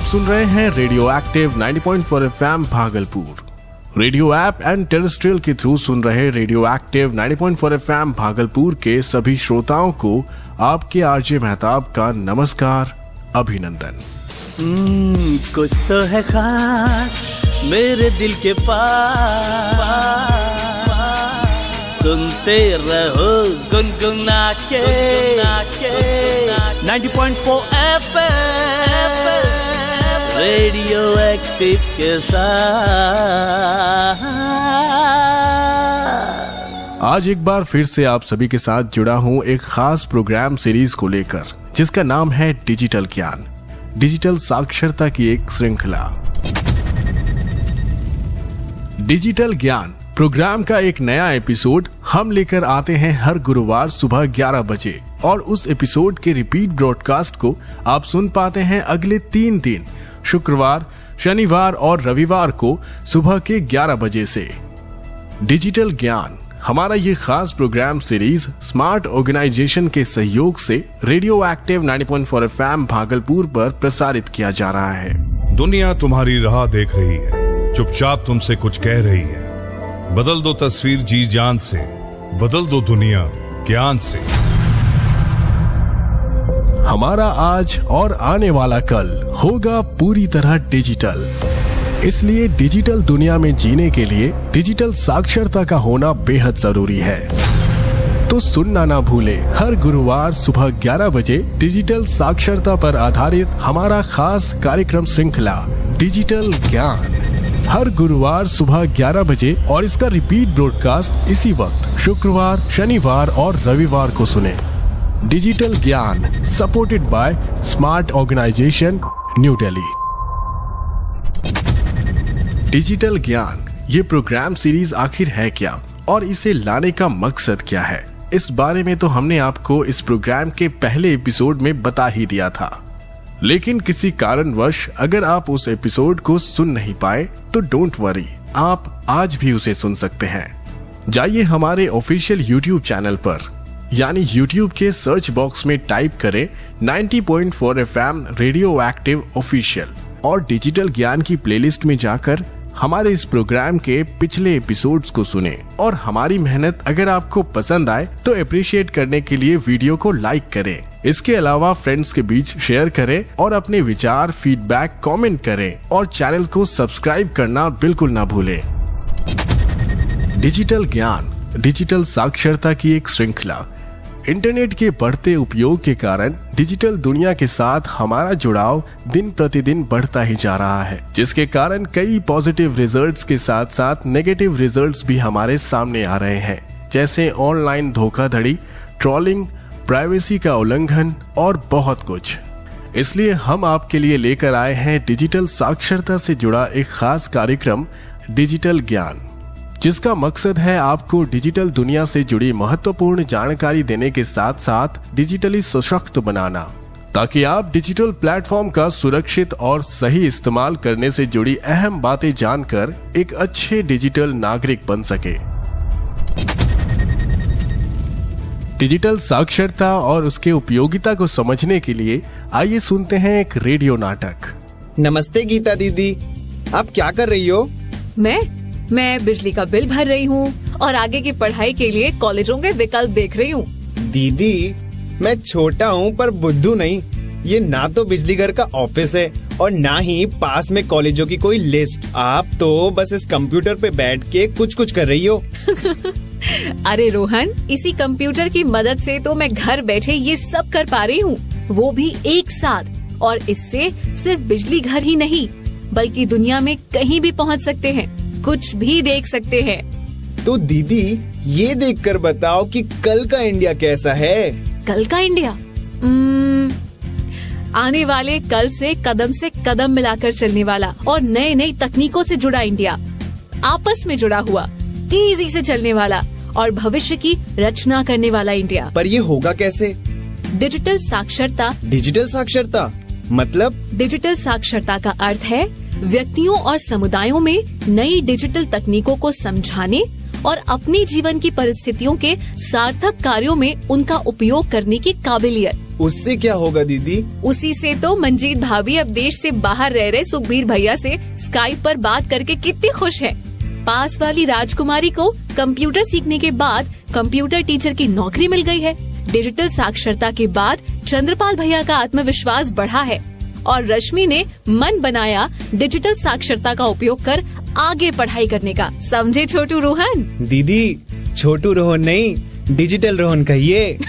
सुन रहे हैं radio active 90.4 FM Bhagalpur. Radio app and terrestrial के थ्रू सुन रहे रेडियो एक्टिव 90.4 FM भागलपुर के सभी श्रोताओं को आपके आरजे मेहताब का नमस्कार, अभिनंदन। कुछ तो है खास मेरे दिल के पास, सुनते रहो गुनगुना के 90.4 FM रेडियो एक्टिव के साथ। आज एक बार फिर से आप सभी के साथ जुड़ा हूं एक खास प्रोग्राम सीरीज को लेकर, जिसका नाम है डिजिटल ज्ञान, डिजिटल साक्षरता की एक श्रृंखला। डिजिटल ज्ञान प्रोग्राम का एक नया एपिसोड हम लेकर आते हैं हर गुरुवार सुबह 11 बजे, और उस एपिसोड के रिपीट ब्रॉडकास्ट को आप सुन पाते हैं अगले 3 दिन, शुक्रवार, शनिवार और रविवार को सुबह के 11 बजे से। डिजिटल ज्ञान हमारा ये खास प्रोग्राम सीरीज स्मार्ट ऑर्गेनाइजेशन के सहयोग से रेडियो एक्टिव 90.4 FM भागलपुर पर प्रसारित किया जा रहा है। दुनिया तुम्हारी राह देख रही है, चुपचाप तुमसे कुछ कह रही है। बदल दो तस्वीर जी जान से, बदल दो दुनिया ज्ञान से। हमारा आज और आने वाला कल होगा पूरी तरह डिजिटल। इसलिए डिजिटल दुनिया में जीने के लिए डिजिटल साक्षरता का होना बेहद जरूरी है। तो सुनना ना भूले हर गुरुवार सुबह 11 बजे डिजिटल साक्षरता पर आधारित हमारा खास कार्यक्रम श्रृंखला डिजिटल ज्ञान, हर गुरुवार सुबह 11 बजे, और इसका रिपीट ब्रॉडकास्ट इसी वक्त शुक्रवार, शनिवार और रविवार को सुने। डिजिटल ज्ञान supported by smart organisation, New Delhi. Digital Gyan ये प्रोग्राम सीरीज आखिर है क्या और इसे लाने का मकसद क्या है, इस बारे में तो हमने आपको इस प्रोग्राम के पहले एपिसोड में बता ही दिया था। लेकिन किसी कारणवश अगर आप उस एपिसोड को सुन नहीं पाए तो डोंट वरी, आप आज भी उसे सुन सकते हैं। जाइए हमारे ऑफिशियल यूट्यूब चैनल पर, यानी यूट्यूब के सर्च बॉक्स में टाइप करें 90.4 FM रेडियो एक्टिव ऑफिशियल, और डिजिटल ज्ञान की प्लेलिस्ट में जाकर हमारे इस प्रोग्राम के पिछले एपिसोड्स को सुने। और हमारी मेहनत अगर आपको पसंद आए तो अप्रिशिएट करने के लिए वीडियो को लाइक करें। इसके अलावा फ्रेंड्स के बीच शेयर करें और अपने विचार, फीडबैक कमेंट करें, और चैनल को सब्सक्राइब करना बिल्कुल ना भूलें। डिजिटल ज्ञान डिजिटल साक्षरता की एक श्रृंखला। इंटरनेट के बढ़ते उपयोग के कारण डिजिटल दुनिया के साथ हमारा जुड़ाव दिन प्रतिदिन बढ़ता ही जा रहा है, जिसके कारण कई पॉजिटिव रिजल्ट्स के साथ साथ नेगेटिव रिजल्ट्स भी हमारे सामने आ रहे हैं, जैसे ऑनलाइन धोखाधड़ी, ट्रोलिंग, प्राइवेसी का उल्लंघन और बहुत कुछ। इसलिए हम आपके लिए लेकर आए हैं डिजिटल साक्षरता से जुड़ा एक खास कार्यक्रम डिजिटल ज्ञान, जिसका मकसद है आपको डिजिटल दुनिया से जुड़ी महत्वपूर्ण जानकारी देने के साथ साथ डिजिटली सशक्त बनाना, ताकि आप डिजिटल प्लेटफॉर्म का सुरक्षित और सही इस्तेमाल करने से जुड़ी अहम बातें जानकर एक अच्छे डिजिटल नागरिक बन सके। डिजिटल साक्षरता और उसके उपयोगिता को समझने के लिए आइए सुनते हैं एक रेडियो नाटक। नमस्ते गीता दीदी, आप क्या कर रही हो? मैं बिजली का बिल भर रही हूँ और आगे की पढ़ाई के लिए कॉलेजों के विकल्प देख रही हूँ। दीदी, मैं छोटा हूँ पर बुद्धू नहीं। ये ना तो बिजली घर का ऑफिस है और ना ही पास में कॉलेजों की कोई लिस्ट। आप तो बस इस कंप्यूटर पे बैठ के कुछ कर रही हो। अरे रोहन, इसी कंप्यूटर की मदद से तो मैं घर बैठे ये सब कर पा रही हूँ, वो भी एक साथ। और इससे सिर्फ बिजली घर ही नहीं बल्कि दुनिया में कहीं भी पहुँच सकते हैं, कुछ भी देख सकते हैं। तो दीदी, ये देखकर बताओ कि कल का इंडिया कैसा है? कल का इंडिया आने वाले कल से कदम मिलाकर चलने वाला और नई नई तकनीकों से जुड़ा इंडिया, आपस में जुड़ा हुआ, तेजी से चलने वाला और भविष्य की रचना करने वाला इंडिया। पर ये होगा कैसे? डिजिटल साक्षरता। डिजिटल साक्षरता मतलब? डिजिटल साक्षरता का अर्थ है व्यक्तियों और समुदायों में नई डिजिटल तकनीकों को समझाने और अपने जीवन की परिस्थितियों के सार्थक कार्यों में उनका उपयोग करने की काबिलियत। उससे क्या होगा दीदी? उसी से तो मंजीत भाभी अब देश से बाहर रह रहे सुखबीर भैया से स्काइप पर बात करके कितनी खुश है। पास वाली राजकुमारी को कंप्यूटर सीखने के बाद कंप्यूटर टीचर की नौकरी मिल गई है। डिजिटल साक्षरता के बाद चंद्रपाल भैया का आत्मविश्वास बढ़ा है और रश्मि ने मन बनाया डिजिटल साक्षरता का उपयोग कर आगे पढ़ाई करने का। समझे छोटू रोहन? दीदी छोटू रोहन नहीं, डिजिटल रोहन कहिए।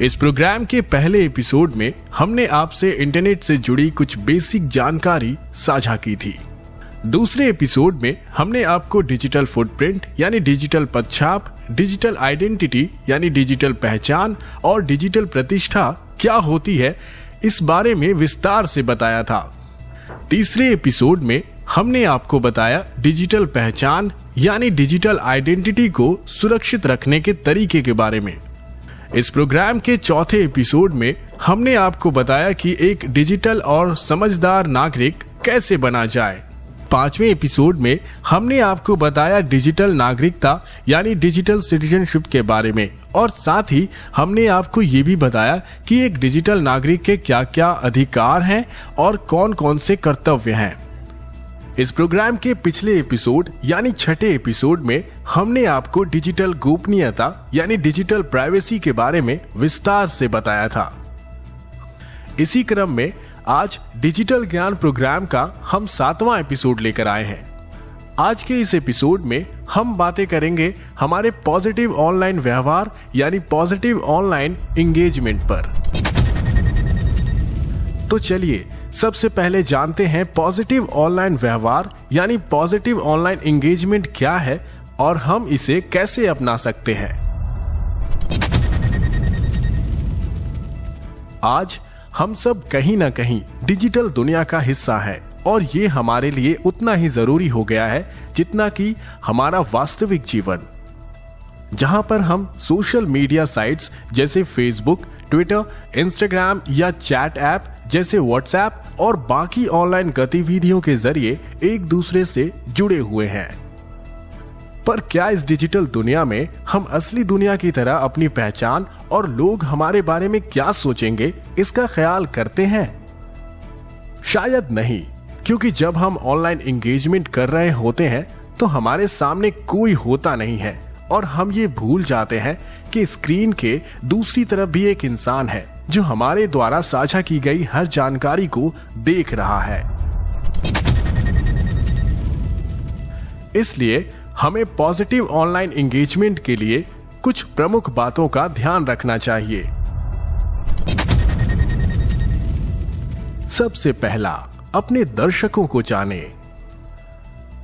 इस प्रोग्राम के पहले एपिसोड में हमने आपसे इंटरनेट से जुड़ी कुछ बेसिक जानकारी साझा की थी। दूसरे एपिसोड में हमने आपको डिजिटल फुटप्रिंट यानी डिजिटल पदछाप, डिजिटल आइडेंटिटी यानी डिजिटल पहचान और डिजिटल प्रतिष्ठा क्या होती है इस बारे में विस्तार से बताया था। तीसरे एपिसोड में हमने आपको बताया डिजिटल पहचान यानी डिजिटल आइडेंटिटी को सुरक्षित रखने के तरीके के बारे में। इस प्रोग्राम के चौथे एपिसोड में हमने आपको बताया कि एक डिजिटल और समझदार नागरिक कैसे बना जाए। पांचवें एपिसोड में हमने आपको बताया डिजिटल नागरिकता यानी डिजिटल सिटीजनशिप के बारे में और साथ ही हमने आपको ये भी बताया कि एक डिजिटल नागरिक के क्या क्या अधिकार हैं और कौन कौन से कर्तव्य हैं। इस प्रोग्राम के पिछले एपिसोड यानी छठे एपिसोड में हमने आपको डिजिटल गोपनीयता यानी डिजिटल प्राइवेसी के बारे में विस्तार से बताया था। इसी क्रम में आज डिजिटल ज्ञान प्रोग्राम का हम 7वां एपिसोड लेकर आए हैं। आज के इस एपिसोड में हम बातें करेंगे हमारे पॉजिटिव ऑनलाइन व्यवहार यानी पॉजिटिव ऑनलाइन एंगेजमेंट पर। तो चलिए सबसे पहले जानते हैं पॉजिटिव ऑनलाइन व्यवहार यानी पॉजिटिव ऑनलाइन एंगेजमेंट क्या है और हम इसे कैसे अपना सकते हैं। आज हम सब कहीं ना कहीं डिजिटल दुनिया का हिस्सा है और ये हमारे लिए उतना ही जरूरी हो गया है जितना कि हमारा वास्तविक जीवन, जहां पर हम सोशल मीडिया साइट्स जैसे फेसबुक, ट्विटर, इंस्टाग्राम या चैट ऐप जैसे व्हाट्सएप और बाकी ऑनलाइन गतिविधियों के जरिए एक दूसरे से जुड़े हुए हैं। पर क्या इस डिजिटल दुनिया में हम असली दुनिया की तरह अपनी पहचान और लोग हमारे बारे में क्या सोचेंगे इसका ख्याल करते हैं? शायद नहीं, क्योंकि जब हम ऑनलाइन एंगेजमेंट कर रहे होते हैं तो हमारे सामने कोई होता नहीं है और हम ये भूल जाते हैं कि स्क्रीन के दूसरी तरफ भी एक इंसान है जो हमारे द्वारा साझा की गई हर जानकारी को देख रहा है। इसलिए हमें पॉजिटिव ऑनलाइन एंगेजमेंट के लिए कुछ प्रमुख बातों का ध्यान रखना चाहिए। सबसे पहला, अपने दर्शकों को जाने।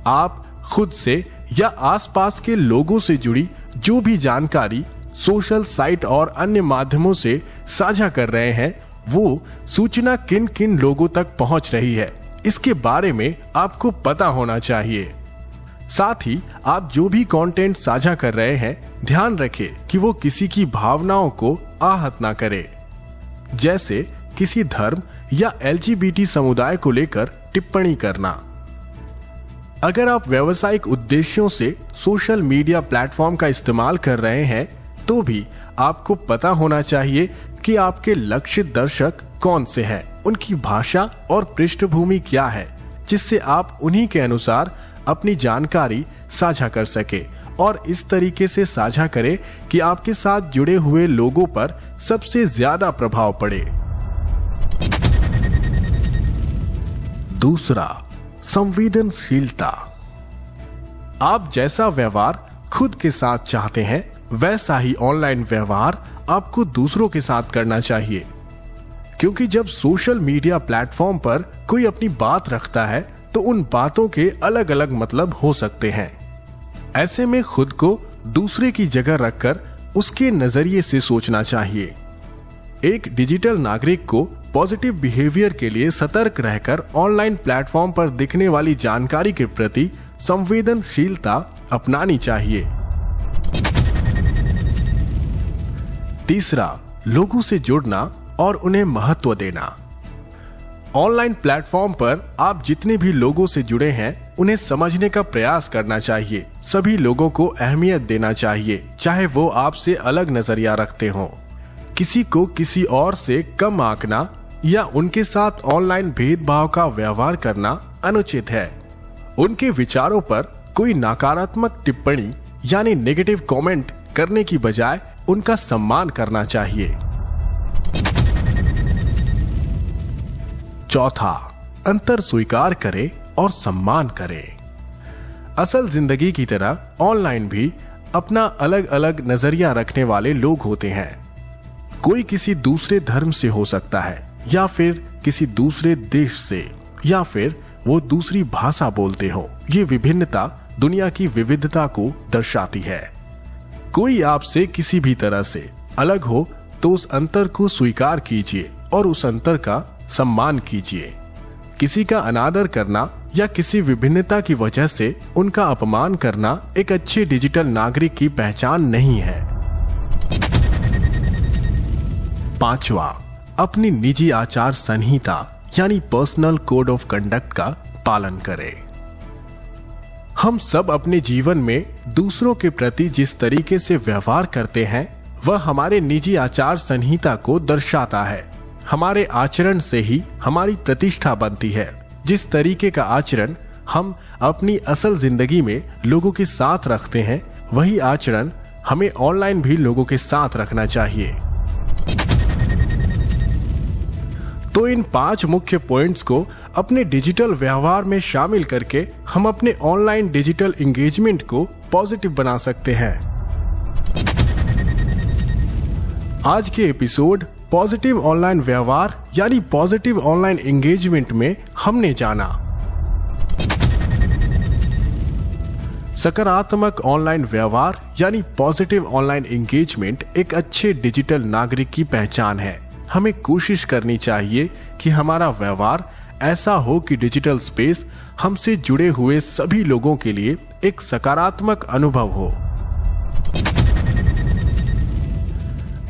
आप खुद से या आसपास के लोगों से जुड़ी जो भी जानकारी सोशल साइट और अन्य माध्यमों से साझा कर रहे हैं, वो सूचना किन किन लोगों तक पहुंच रही है, इसके बारे में आपको पता होना चाहिए। साथ ही आप जो भी कंटेंट साझा कर रहे हैं, ध्यान रखें कि वो किसी की भावनाओं को आहत ना करे, जैसे किसी धर्म या LGBT समुदाय को लेकर टिप्पणी करना। अगर आप व्यावसायिक उद्देश्यों से सोशल मीडिया प्लेटफॉर्म का इस्तेमाल कर रहे हैं, तो भी आपको पता होना चाहिए कि आपके लक्षित दर्शक कौन से हैं, उनकी भाषा और पृष्ठभूमि क्या है, जिससे आप उन्हीं के अनुसार अपनी जानकारी साझा कर सके और इस तरीके से साझा करें कि आपके साथ जुड़े हुए लोगों पर सबसे ज्यादा प्रभाव पड़े। दूसरा, संवेदनशीलता। आप जैसा व्यवहार खुद के साथ चाहते हैं, वैसा ही ऑनलाइन व्यवहार आपको दूसरों के साथ करना चाहिए, क्योंकि जब सोशल मीडिया प्लेटफॉर्म पर कोई अपनी बात रखता है तो उन बातों के अलग अलग मतलब हो सकते हैं। ऐसे में खुद को दूसरे की जगह रखकर उसके नजरिए से सोचना चाहिए। एक डिजिटल नागरिक को पॉजिटिव बिहेवियर के लिए सतर्क रहकर ऑनलाइन प्लेटफॉर्म पर दिखने वाली जानकारी के प्रति संवेदनशीलता अपनानी चाहिए। तीसरा, लोगों से जुड़ना और उन्हें महत्व देना। ऑनलाइन प्लेटफॉर्म पर आप जितने भी लोगों से जुड़े हैं, उन्हें समझने का प्रयास करना चाहिए। सभी लोगों को अहमियत देना चाहिए, चाहे वो आपसे अलग नजरिया रखते हों। किसी को किसी और से कम आंकना या उनके साथ ऑनलाइन भेदभाव का व्यवहार करना अनुचित है। उनके विचारों पर कोई नकारात्मक टिप्पणी यानी नेगेटिव कमेंट करने की बजाय उनका सम्मान करना चाहिए। चौथा, अंतर स्वीकार करें और सम्मान करें। असल जिंदगी की तरह ऑनलाइन भी अपना अलग अलग नजरिया रखने वाले लोग होते हैं। कोई किसी दूसरे धर्म से हो सकता है, या फिर किसी दूसरे देश से, या फिर वो दूसरी भाषा बोलते हो। ये विभिन्नता दुनिया की विविधता को दर्शाती है। कोई आपसे किसी भी तरह से अलग हो तो उस अंतर को स्वीकार कीजिए और उस अंतर का सम्मान कीजिए। किसी का अनादर करना या किसी विभिन्नता की वजह से उनका अपमान करना एक अच्छे डिजिटल नागरिक की पहचान नहीं है। पांचवा, अपनी निजी आचार संहिता यानी पर्सनल कोड ऑफ कंडक्ट का पालन करें। हम सब अपने जीवन में दूसरों के प्रति जिस तरीके से व्यवहार करते हैं वह हमारे निजी आचार संहिता को दर्शाता है। हमारे आचरण से ही हमारी प्रतिष्ठा बनती है। जिस तरीके का आचरण हम अपनी असल जिंदगी में लोगों के साथ रखते हैं, वही आचरण हमें ऑनलाइन भी लोगों के साथ रखना चाहिए। तो इन 5 मुख्य पॉइंट्स को अपने डिजिटल व्यवहार में शामिल करके हम अपने ऑनलाइन डिजिटल एंगेजमेंट को पॉजिटिव बना सकते हैं। आज के एपिसोड पॉजिटिव ऑनलाइन व्यवहार यानी पॉजिटिव ऑनलाइन एंगेजमेंट में हमने जाना सकारात्मक ऑनलाइन व्यवहार यानी पॉजिटिव ऑनलाइन एंगेजमेंट एक अच्छे डिजिटल नागरिक की पहचान है। हमें कोशिश करनी चाहिए कि हमारा व्यवहार ऐसा हो कि डिजिटल स्पेस हमसे जुड़े हुए सभी लोगों के लिए एक सकारात्मक अनुभव हो।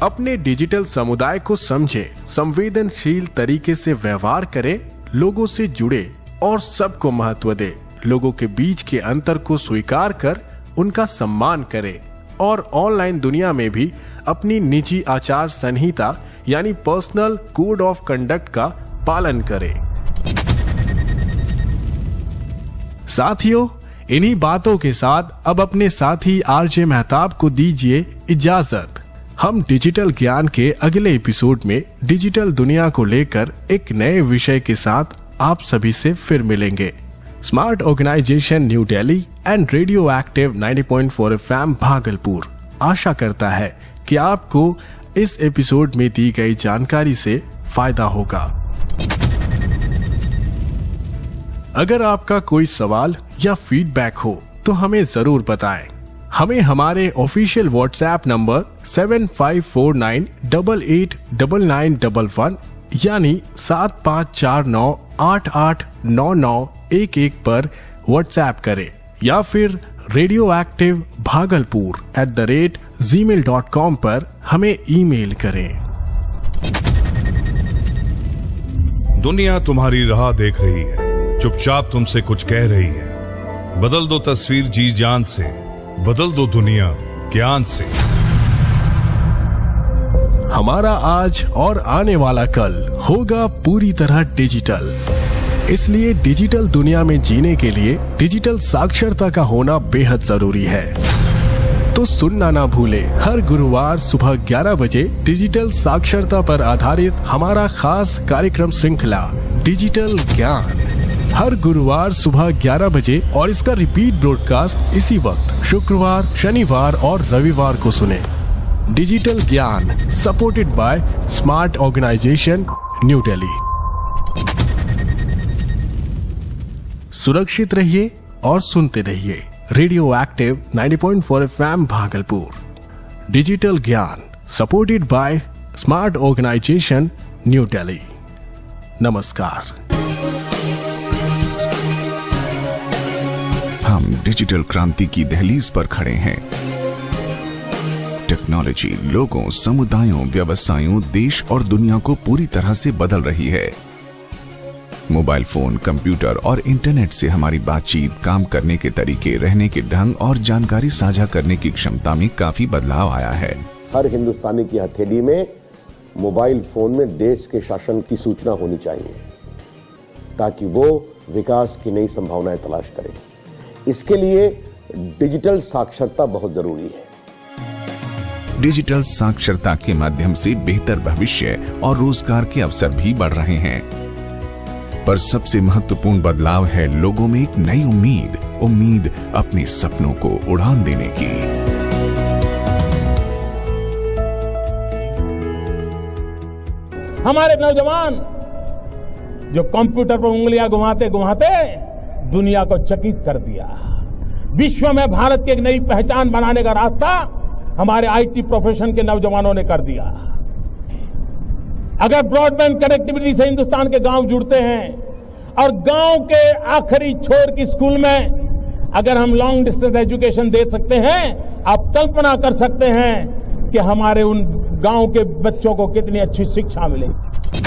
अपने डिजिटल समुदाय को समझे, संवेदनशील तरीके से व्यवहार करें, लोगों से जुड़े और सबको महत्व दे। लोगों के बीच के अंतर को स्वीकार कर उनका सम्मान करें और ऑनलाइन दुनिया में भी अपनी निजी आचार संहिता यानी पर्सनल कोड ऑफ कंडक्ट का पालन करें। साथियों, इन्हीं बातों के साथ अब अपने साथी आरजे मेहताब को दीजिए इजाजत। हम डिजिटल ज्ञान के अगले एपिसोड में डिजिटल दुनिया को लेकर एक नए विषय के साथ आप सभी से फिर मिलेंगे। Smart organisation New Delhi and radio active 90.4 FM Bhagalpur आशा करता है कि आपको इस एपिसोड में दी गई जानकारी से फायदा होगा। अगर आपका कोई सवाल या फीडबैक हो तो हमें जरूर बताएं। हमें हमारे ऑफिशियल व्हाट्सएप नंबर 7549889911 यानी 7549889911 पर व्हाट्सएप करें या फिर radioactive bhagalpur@gmail.com पर हमें ईमेल करें। दुनिया तुम्हारी राह देख रही है, चुपचाप तुमसे कुछ कह रही है। बदल दो तस्वीर जी जान से, बदल दो दुनिया ज्ञान से। हमारा आज और आने वाला कल होगा पूरी तरह डिजिटल। इसलिए डिजिटल दुनिया में जीने के लिए डिजिटल साक्षरता का होना बेहद जरूरी है। तो सुनना ना भूले, हर गुरुवार सुबह 11 बजे डिजिटल साक्षरता पर आधारित हमारा खास कार्यक्रम श्रृंखला डिजिटल ज्ञान हर गुरुवार सुबह 11 बजे और इसका रिपीट ब्रॉडकास्ट इसी वक्त शुक्रवार, शनिवार और रविवार को सुने। डिजिटल ज्ञान supported by smart organisation New Delhi. सुरक्षित रहिए और सुनते रहिए radio active 90.4 FM Bhagalpur. Digital ज्ञान supported by smart organisation New Delhi. नमस्कार। हम डिजिटल क्रांति की दहलीज पर खड़े हैं। टेक्नोलॉजी लोगों, समुदायों, व्यवसायों, देश और दुनिया को पूरी तरह से बदल रही है। मोबाइल फोन, कंप्यूटर और इंटरनेट से हमारी बातचीत, काम करने के तरीके, रहने के ढंग और जानकारी साझा करने की क्षमता में काफी बदलाव आया है। हर हिंदुस्तानी की हथेली में मोबाइल फोन में देश के शासन की सूचना होनी चाहिए ताकि वो विकास की नई संभावनाएं तलाश करे। इसके लिए डिजिटल साक्षरता बहुत जरूरी है। डिजिटल साक्षरता के माध्यम से बेहतर भविष्य और रोजगार के अवसर भी बढ़ रहे हैं, पर सबसे महत्वपूर्ण बदलाव है लोगों में एक नई उम्मीद अपने सपनों को उड़ान देने की। हमारे नौजवान जो कंप्यूटर पर उंगलियां घुमाते घुमाते दुनिया को चकित कर दिया। विश्व में भारत की एक नई पहचान बनाने का रास्ता हमारे आईटी प्रोफेशन के नौजवानों ने कर दिया। अगर ब्रॉडबैंड कनेक्टिविटी से हिंदुस्तान के गांव जुड़ते हैं और गांव के आखिरी छोर की स्कूल में अगर हम लॉन्ग डिस्टेंस एजुकेशन दे सकते हैं, आप कल्पना कर सकते हैं कि हमारे उन गांव के बच्चों को कितनी अच्छी शिक्षा मिलेगी।